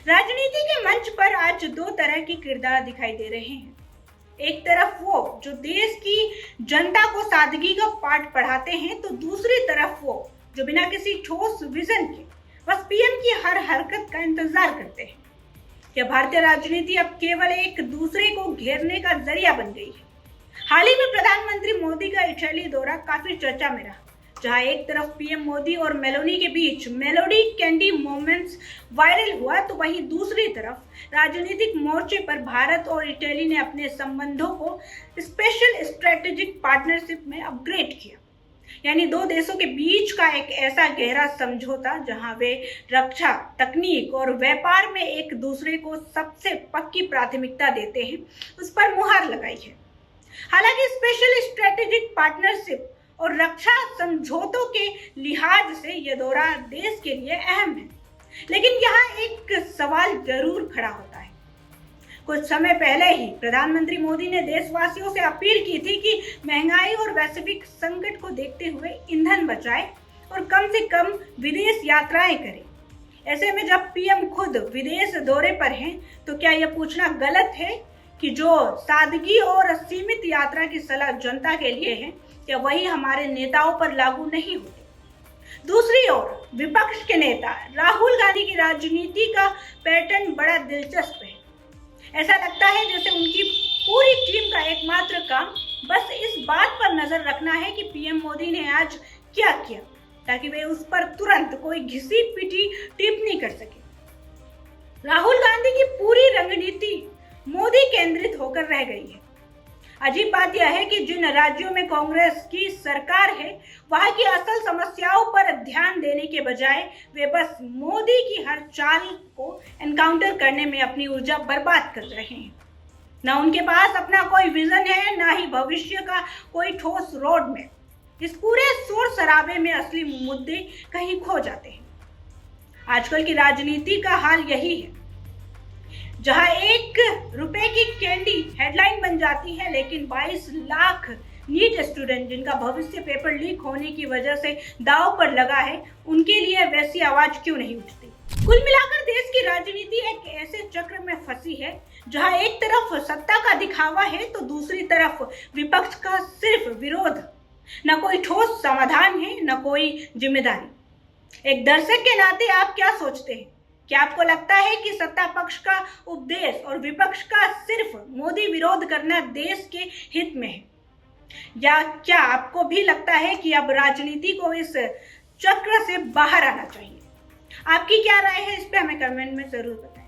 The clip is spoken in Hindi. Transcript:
राजनीति के मंच पर आज दो तरह के किरदार दिखाई दे रहे हैं। एक तरफ वो जो देश की जनता को सादगी का पाठ पढ़ाते हैं, तो दूसरी तरफ वो जो बिना किसी ठोस विजन के बस पीएम की हर हरकत का इंतजार करते हैं। क्या भारतीय राजनीति अब केवल एक दूसरे को घेरने का जरिया बन गई है? हाल ही में प्रधानमंत्री मोदी का इटली दौरा काफी चर्चा में रहा, जहां एक तरफ पीएम मोदी और मेलोनी के बीच मेलोडी कैंडी मोमेंट्स वायरल हुआ, तो वहीं दूसरी तरफ राजनीतिक मोर्चे पर भारत और इटली ने अपने संबंधों को स्पेशल स्ट्रेटेजिक पार्टनरशिप में अपग्रेड किया। यानी दो देशों के बीच का एक ऐसा गहरा समझौता जहां वे रक्षा, तकनीक और व्यापार में एक दूसरे को सबसे पक्की प्राथमिकता देते हैं, उस पर मुहर लगाई है। हालांकि स्पेशल स्ट्रेटेजिक पार्टनरशिप और रक्षा समझौतों के लिहाज से यह दौरा देश के लिए अहम है, लेकिन यहाँ एक सवाल जरूर खड़ा होता है। कुछ समय पहले ही प्रधानमंत्री मोदी ने देशवासियों से अपील की थी कि महंगाई और वैश्विक संकट को देखते हुए ईंधन बचाएं और कम से कम विदेश यात्राएं करें। ऐसे में जब पीएम खुद विदेश दौरे पर हैं, तो क्या यह पूछना गलत है कि जो सादगी और सीमित यात्रा की सलाह जनता के लिए है, क्या वही हमारे नेताओं पर लागू नहीं होती? दूसरी ओर विपक्ष के नेता राहुल गांधी की राजनीति का पैटर्न बड़ा दिलचस्प है। ऐसा लगता है जैसे उनकी पूरी टीम का एकमात्र काम बस इस बात पर नजर रखना है कि पीएम मोदी ने आज क्या किया, ताकि वे उस पर तुरंत कोई घिसी पिटी टिप्पणी कर सके। राहुल गांधी की पूरी रणनीति मोदी केंद्रित होकर रह गई है। अजीब बात यह है कि जिन राज्यों में कांग्रेस की सरकार है, वहां की असल समस्याओं पर ध्यान देने के बजाय वे बस मोदी की हर चाल को एनकाउंटर करने में अपनी ऊर्जा बर्बाद कर रहे हैं। ना उनके पास अपना कोई विजन है, ना ही भविष्य का कोई ठोस रोड मैप। इस पूरे शोर शराबे में असली मुद्दे कहीं खो जाते हैं। आजकल की राजनीति का हाल यही है, जहां 1 रुपए की कैंडी हेडलाइन बन जाती है, लेकिन 22 लाख नीट स्टूडेंट जिनका भविष्य पेपर लीक होने की वजह से दांव पर लगा है, उनके लिए वैसी आवाज क्यों नहीं उठती? कुल मिलाकर देश की राजनीति एक ऐसे चक्र में फंसी है, जहां एक तरफ सत्ता का दिखावा है, तो दूसरी तरफ विपक्ष का सिर्फ विरोध। न कोई ठोस समाधान है, न कोई जिम्मेदारी। एक दर्शक के नाते आप क्या सोचते हैं? क्या आपको लगता है कि सत्ता पक्ष का उपदेश और विपक्ष का सिर्फ मोदी विरोध करना देश के हित में है, या क्या आपको भी लगता है कि अब राजनीति को इस चक्र से बाहर आना चाहिए? आपकी क्या राय है, इस पे हमें कमेंट में जरूर बताएं।